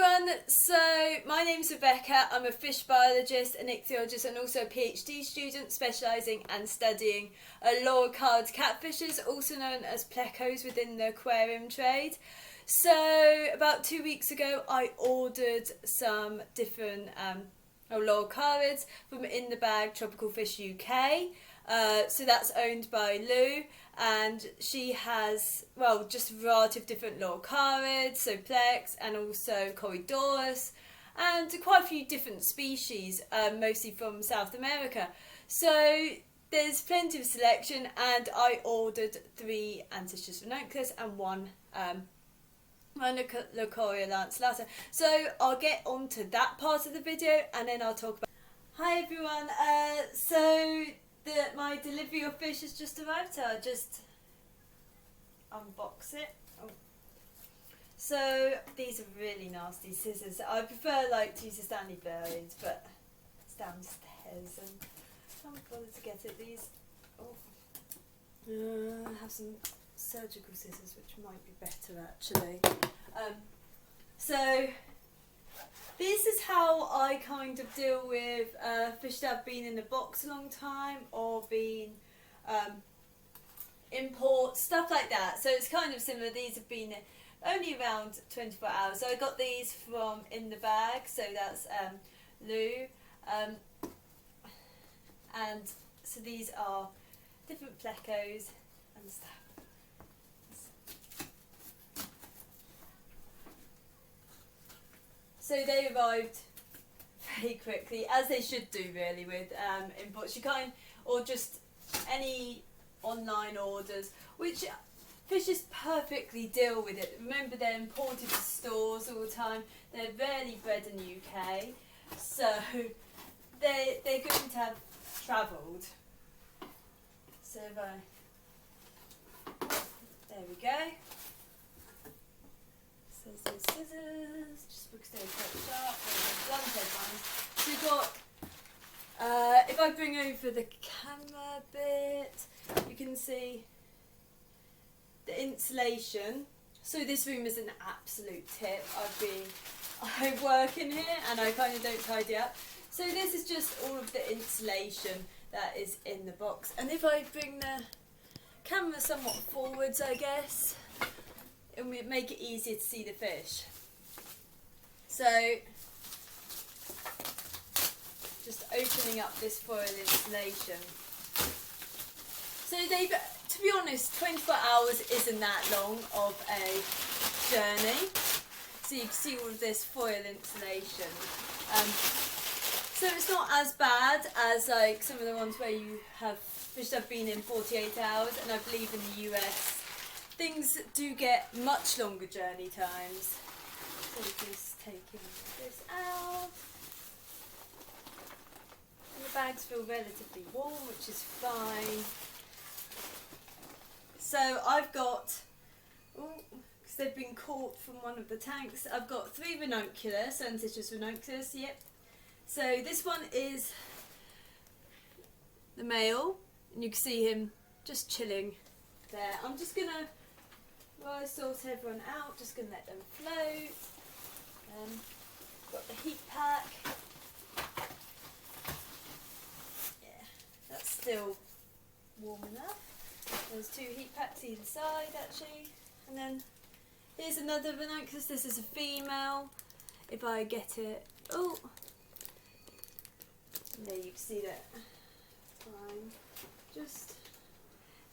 everyone, so my name's Rebecca. I'm a fish biologist, an ichthyologist and also a PhD student specialising and studying Loricariids catfishes, also known as plecos within the aquarium trade. So about 2 weeks ago I ordered some different Loricariids from In The Bag Tropical Fish UK. So that's owned by Lou, and she has, well, just a variety of different Loricariids, so Plex and also Corridorus, and quite a few different species, mostly from South America. So there's plenty of selection, and I ordered 3 Antichus ranunculus and 1 Loricariia lanceolata. So I'll get onto that part of the video and then I'll talk about... Hi everyone, my delivery of fish has just arrived, so I'll just unbox it. Oh. So these are really nasty scissors. I prefer to use the Stanley blades, but it's downstairs and I haven't bothered to get it. These I have some surgical scissors which might be better actually. So this is how I kind of deal with fish that have been in the box a long time or been imports, stuff like that. So it's kind of similar. These have been only around 24 hours. So I got these from In The Bag, so that's Lou. And so these are different plecos and stuff. So they arrived very quickly, as they should do really with imports. You or just any online orders, which fishes perfectly deal with it. Remember, they're imported to stores all the time. They're rarely bred in the UK, so they're going to have travelled. So there we go. So those scissors, just because they're quite sharp, they're blunt-edged ones. So you've got, if I bring over the camera a bit, you can see the insulation. So this room is an absolute tip. I work in here and I kind of don't tidy up. So this is just all of the insulation that is in the box. And if I bring the camera somewhat forwards, I guess, it will make it easier to see the fish. So just opening up this foil insulation. So to be honest, 24 hours isn't that long of a journey. So you can see all of this foil insulation. So it's not as bad as some of the ones where you have fish that have been in 48 hours, and I believe in the US things do get much longer journey times. So just taking this out. And the bags feel relatively warm, which is fine. So I've got, because they've been caught from one of the tanks, I've got 3 ranunculus, Antichus ranunculus, yep. So this one is the male, and you can see him just chilling there. I'm just going to, while I sort everyone out, just going to let them float. Got the heat pack. Yeah, that's still warm enough. There's 2 heat packs either side actually. And then here's another ranunculus. This is a female. If I get it, oh, there you can see that. Fine. Just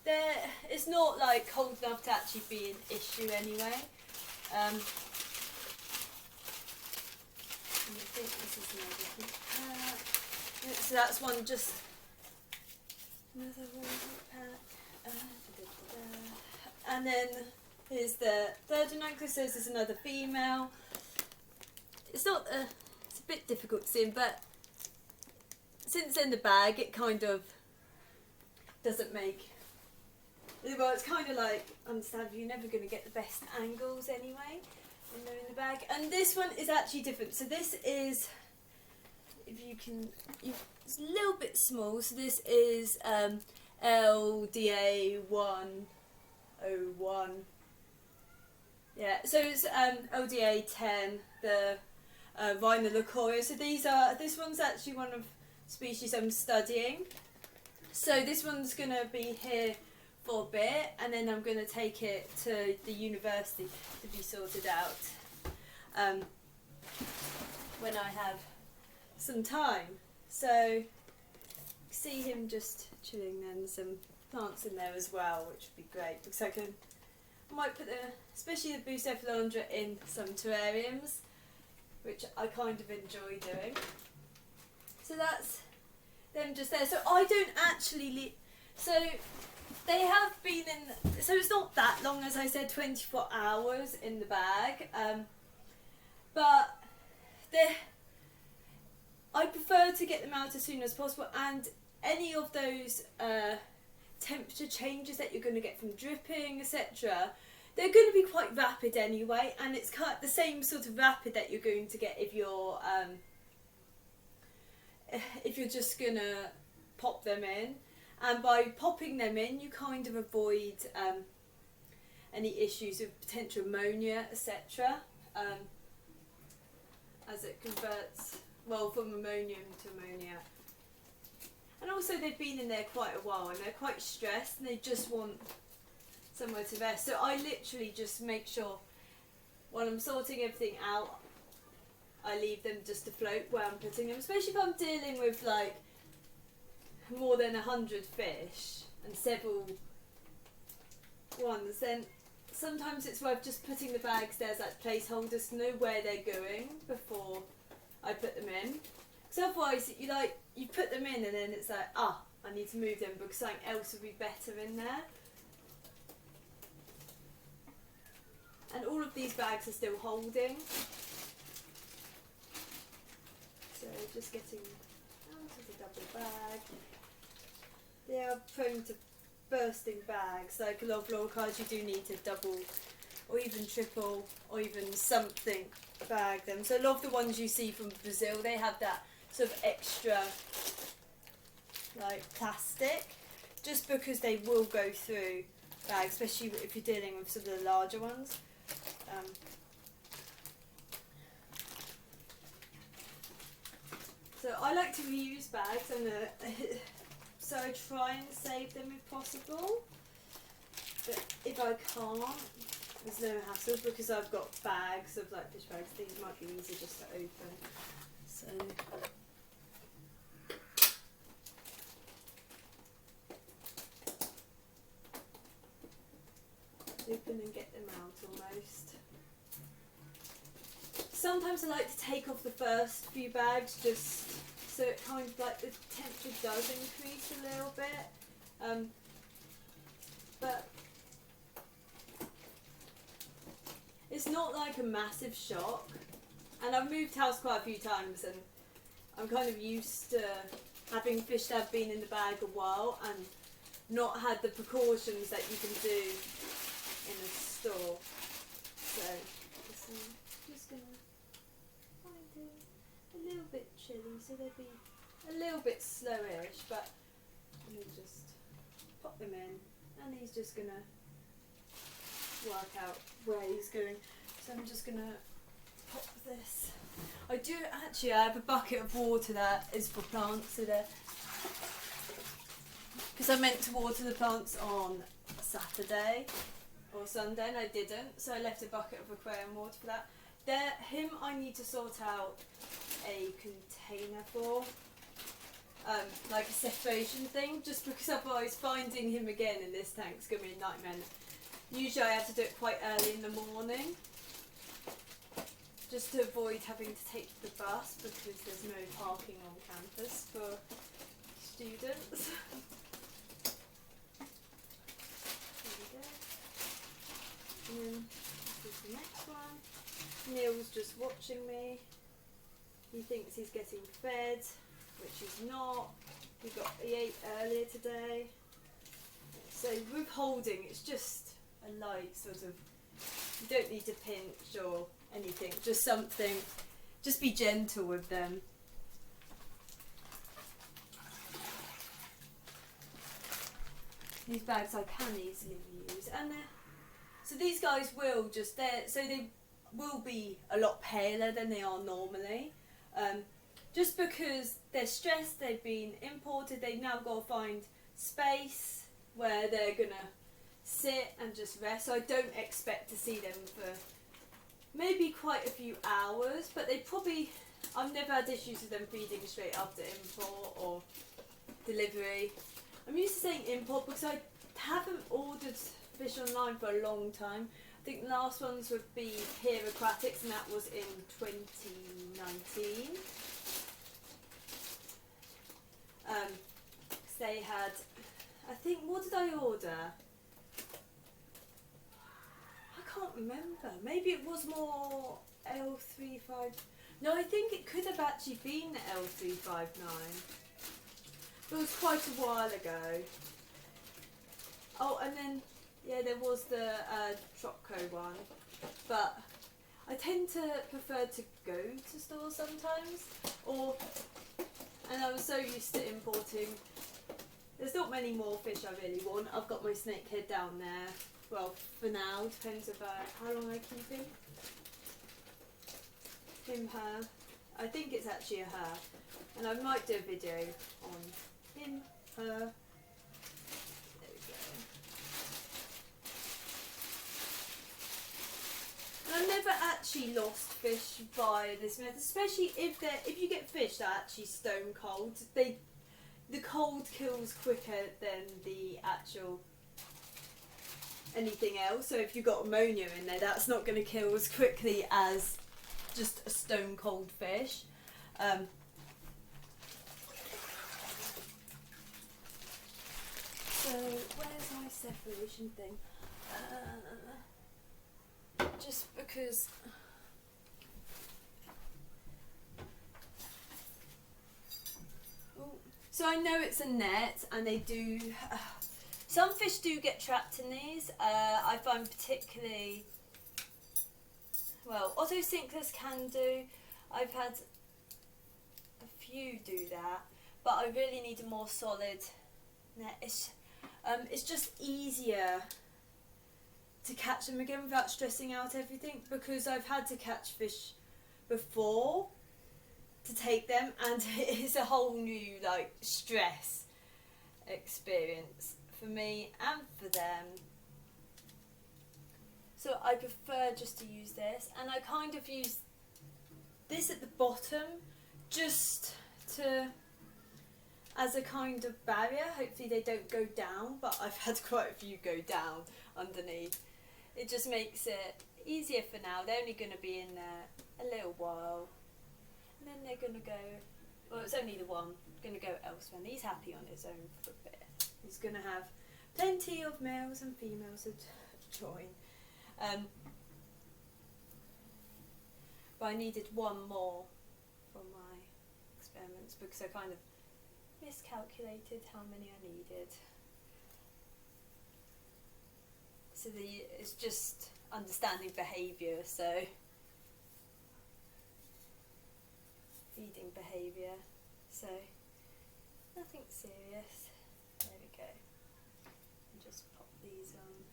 there. It's not cold enough to actually be an issue anyway. I think this is another heat pack. So that's one, just another one heat pack. And then here's the third ranunculus. This is another female. It's not it's a bit difficult to see him, but since in the bag it kind of doesn't make, well, it's kind of understandable, you're never going to get the best angles anyway when they're in the bag. And this one is actually different. So this is, if you can, it's a little bit small. So this is LDA 101. Yeah, so it's LDA 10 the Loricariids. So this one's actually one of species I'm studying. So this one's going to be here for a bit, and then I'm going to take it to the university to be sorted out when I have some time. So see him just chilling then, some plants in there as well, which would be great because I might put especially the Bucephalandra in some terrariums, which I kind of enjoy doing. So that's them just there. So I don't actually so they have been in, so it's not that long, as I said, 24 hours in the bag, but I prefer to get them out as soon as possible, and any of those temperature changes that you're going to get from dripping, etc., they're going to be quite rapid anyway, and it's kind of the same sort of rapid that you're going to get if you're just going to pop them in. And by popping them in, you kind of avoid any issues with potential ammonia, etc., as it converts, well, from ammonium to ammonia. And also they've been in there quite a while and they're quite stressed and they just want somewhere to rest. So I literally just make sure while I'm sorting everything out, I leave them just to float where I'm putting them, especially if I'm dealing with like more than 100 fish and several ones, then sometimes it's worth just putting the bags there as like placeholders to know where they're going before I put them in. Because otherwise you put them in and then it's like, I need to move them because something else would be better in there. And all of these bags are still holding. So just getting out of the double bag. They are prone to bursting bags. Like a lot of Loricariids, you do need to double or even triple or even something bag them. So a lot of the ones you see from Brazil, they have that sort of extra like plastic, just because they will go through bags, especially if you're dealing with some of the larger ones. So I like to reuse bags, and so I try and save them if possible. But if I can't, there's no hassle because I've got bags of like fish bags. These might be easy just to open. So. Open and get them out almost. Sometimes I like to take off the first few bags just so it kind of like the temperature does increase a little bit. But it's not like a massive shock. And I've moved house quite a few times and I'm kind of used to having fish that have been in the bag a while and not had the precautions that you can do in a store. So I'm just going to find it a little bit chilly, so they'll be a little bit slowish, but we'll just pop them in and he's just going to work out where he's going. So I'm just going to pop this. I have a bucket of water that is for plants, so because I meant to water the plants on Saturday or Sunday and I didn't, so I left a bucket of aquarium water for that. Him I need to sort out a container for, like a separation thing, just because otherwise finding him again in this tank is going to be a nightmare. Usually I have to do it quite early in the morning, just to avoid having to take the bus because there's no parking on campus for students. And then this is the next one. Neil's just watching me. He thinks he's getting fed, which he's not. He ate earlier today. So with holding, it's just a light sort of, you don't need to pinch or anything, just something, just be gentle with them. These bags I can easily use, and so these guys will just will be a lot paler than they are normally. Just because they're stressed, they've been imported, they've now got to find space where they're gonna sit and just rest. So I don't expect to see them for maybe quite a few hours, but they probably, I've never had issues with them feeding straight after import or delivery. I'm used to saying import because I haven't ordered fish online for a long time. I think the last ones would be here Aquatics, and that was in 2019. They had, I think, what did I order? I can't remember. Maybe it was more L35. No, I think it could have actually been the L359. It was quite a while ago. Oh, and then, yeah, there was the Tropco one. But I tend to prefer to go to stores sometimes. And I was so used to importing. There's not many more fish I really want. I've got my snakehead down there. Well, for now, depends about how long I keep him. Him, her. I think it's actually a her. And I might do a video on him, her. There we go. And I've never actually lost fish by this method, especially if you get fish that are actually stone cold. The cold kills quicker than the actual anything else. So if you've got ammonia in there, that's not going to kill as quickly as just a stone cold fish. So where's my separation thing? Just because. So I know it's a net, and they do. Some fish do get trapped in these. I find particularly. Well, autosinkers can do. I've had a few do that, but I really need a more solid net. It's just easier to catch them again without stressing out everything, because I've had to catch fish before to take them, and it is a whole new stress experience for me and for them. So I prefer just to use this, and I kind of use this at the bottom just as a kind of barrier. Hopefully they don't go down, but I've had quite a few go down underneath. It just makes it easier for now. They're only going to be in there a little while, and then they're going to go, well, it's only the one, going to go elsewhere, and he's happy on his own for a bit. He's going to have plenty of males and females to join. But I needed one more for my experiments because I kind of miscalculated how many I needed. So it's just understanding behaviour, so feeding behaviour, so nothing serious. There we go. And just pop these on.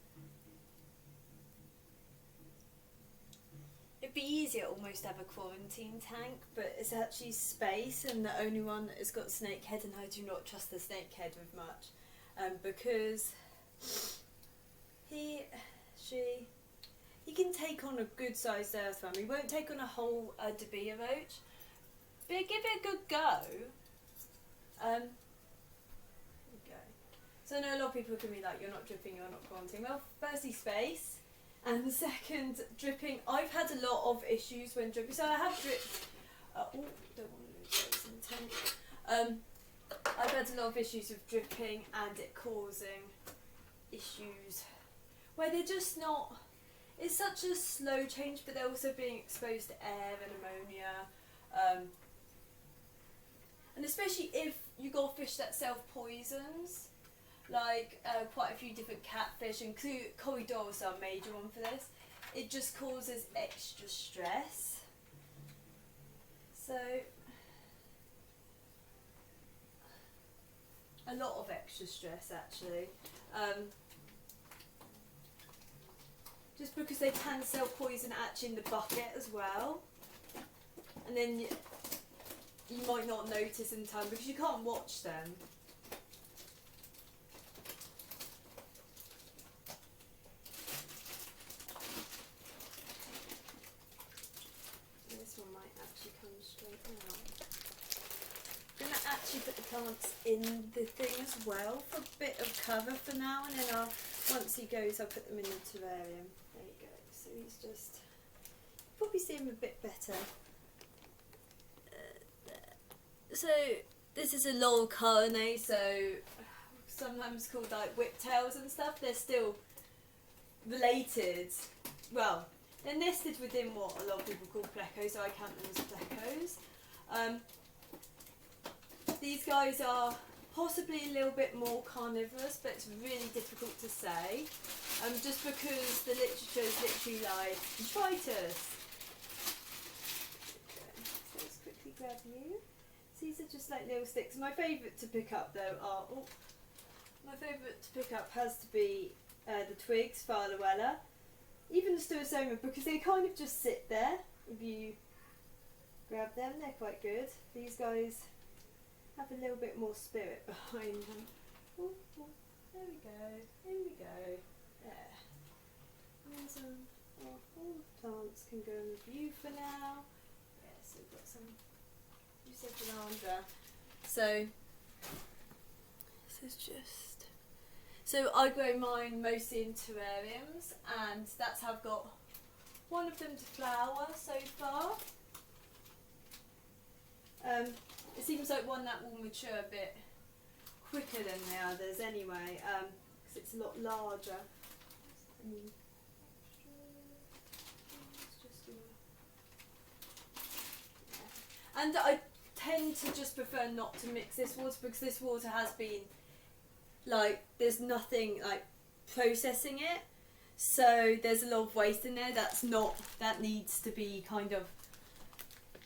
It'd be easier almost to have a quarantine tank, but it's actually space, and the only one that has got snakehead, and I do not trust the snakehead with much, because he can take on a good sized earthworm. He won't take on a whole Debia roach, but give it a good go. There we go. So I know a lot of people can be like, you're not dripping, you're not quarantining. Well, firstly, space. And second, dripping. I've had a lot of issues when dripping. So I have dripped. Don't want to lose those in the tank. I've had a lot of issues with dripping and it causing issues where they're just not. It's such a slow change, but they're also being exposed to air and ammonia. And especially if you got fish that self-poisons. Like quite a few different catfish, and corridors are a major one for this. It just causes extra stress. So a lot of extra stress actually. just because they can sell poison actually in the bucket as well, and then you might not notice in time because you can't watch them. This one might actually come straight out. I'm going to actually put the plants in the thing as well for a bit of cover for now, and then once he goes I'll put them in the terrarium. There you go. So he's just, probably see him a bit better. So this is a Loricariids, so sometimes called like whiptails and stuff. They're still related. Well, they're nested within what a lot of people call plecos, so I count them as plecos. These guys are possibly a little bit more carnivorous, but it's really difficult to say. Just because the literature is literally like, try us. Okay, so let's quickly grab you. These are just like little sticks. My favourite to pick up though are, has to be the twigs, Phylloella, even the Stereosoma, because they kind of just sit there. If you grab them, they're quite good. These guys have a little bit more spirit behind them. Ooh, ooh. There we go, there we go. There. All the plants can go in the view for now. Yeah, so we've got some So this is just, so I grow mine mostly in terrariums, and that's how I've got one of them to flower so far. It seems like one that will mature a bit quicker than the others anyway, because it's a lot larger. And I tend to just prefer not to mix this water, because this water has been like, there's nothing like processing it, so there's a lot of waste in there that needs to be kind of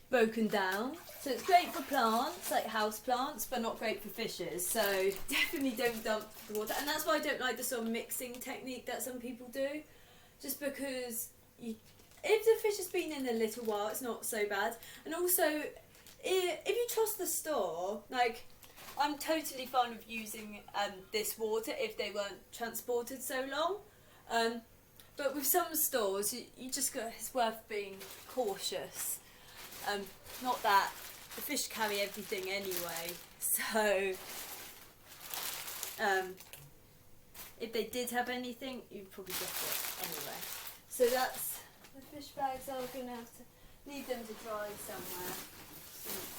broken down. So it's great for plants, like house plants, but not great for fishes, so definitely don't dump the water. And that's why I don't like the sort of mixing technique that some people do, just because if the fish has been in a little while, it's not so bad. And also, if you trust the store, like, I'm totally fine with using this water if they weren't transported so long. But with some stores, you just got, it's worth being cautious. Not that the fish carry everything anyway, so if they did have anything, you'd probably get it anyway. So that's the fish bags. I'm going to have to leave them to dry somewhere.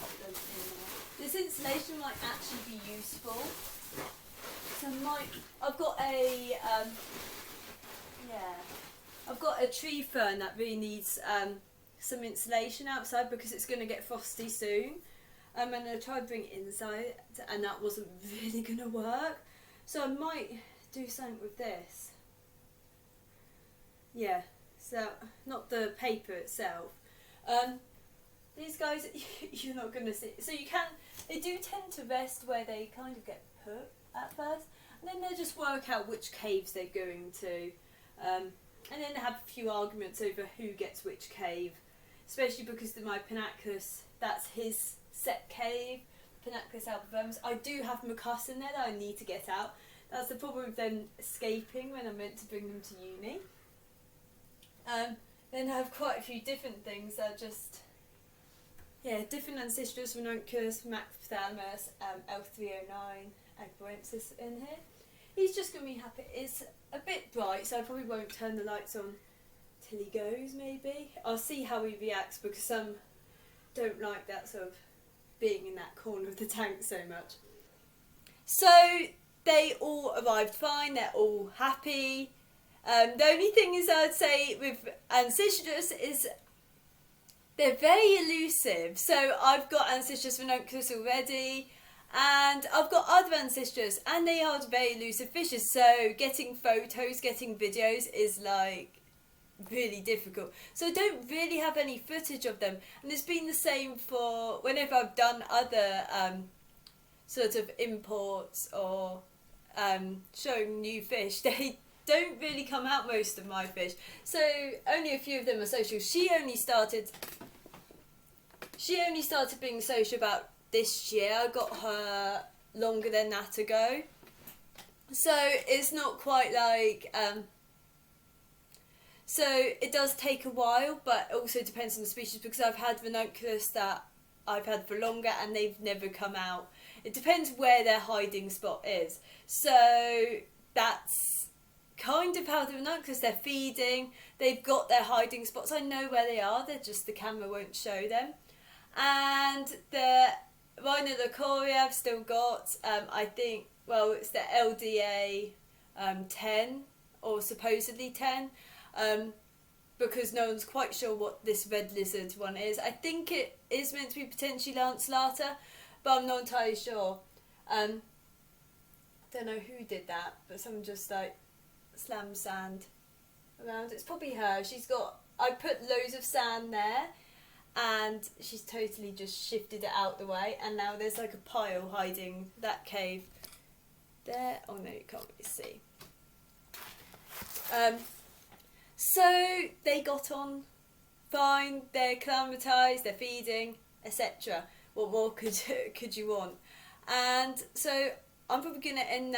Pop them in there. This insulation might actually be useful. So I've got a tree fern that really needs some insulation outside because it's going to get frosty soon. And I tried to bring it inside and that wasn't really going to work. So I might do something with this. Yeah, so not the paper itself. These guys, you're not going to see. So they do tend to rest where they kind of get put at first. And then they just work out which caves they're going to. And then they have a few arguments over who gets which cave. Especially because my Pinacus, that's his set cave, Pinacus albivermis. I do have Macus in there that I need to get out. That's the problem with them escaping when I'm meant to bring them to uni. Then I have quite a few different things that are just, different Ancistrus, Ranunculus, Macrophthalmus, L309, Aquariums in here. He's just going to be happy. It's a bit bright, so I probably won't turn the lights on till he goes, maybe. I'll see how he reacts, because some don't like that sort of being in that corner of the tank so much. So they all arrived fine, they're all happy. The only thing is I'd say with Ancistrus is they're very elusive. So I've got Ancistrus ranunculus already, and I've got other Ancistrus, and they are very elusive fishes. So getting photos, getting videos is like really difficult. So I don't really have any footage of them, and it's been the same for whenever I've done other sort of imports or showing new fish. don't really come out, most of my fish. So only a few of them are social. She only started being social about this year. I got her longer than that ago. So it's not quite like so it does take a while, but it also depends on the species, because I've had ranunculus that I've had for longer and they've never come out. It depends where their hiding spot is. So that's kind of how the ranunculus, they're feeding, they've got their hiding spots. I know where they are, they're just the camera won't show them. And the Loricariids I've still got, I think, well, it's the LDA 10, or supposedly 10. Because no one's quite sure what this red lizard one is. I think it is meant to be potentially lanceolata, but I'm not entirely sure. Don't know who did that, but someone just like slammed sand around. It's probably her. I put loads of sand there, and she's totally just shifted it out the way, and now there's like a pile hiding that cave there. Oh no, you can't really see. So they got on fine, they're acclimatised, they're feeding, etc. What more could you want? And so I'm probably going to end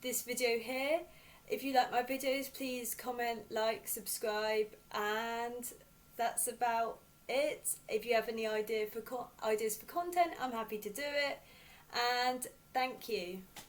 this video here. If you like my videos, please comment, like, subscribe, and that's about it. If you have any ideas for content, I'm happy to do it. And thank you.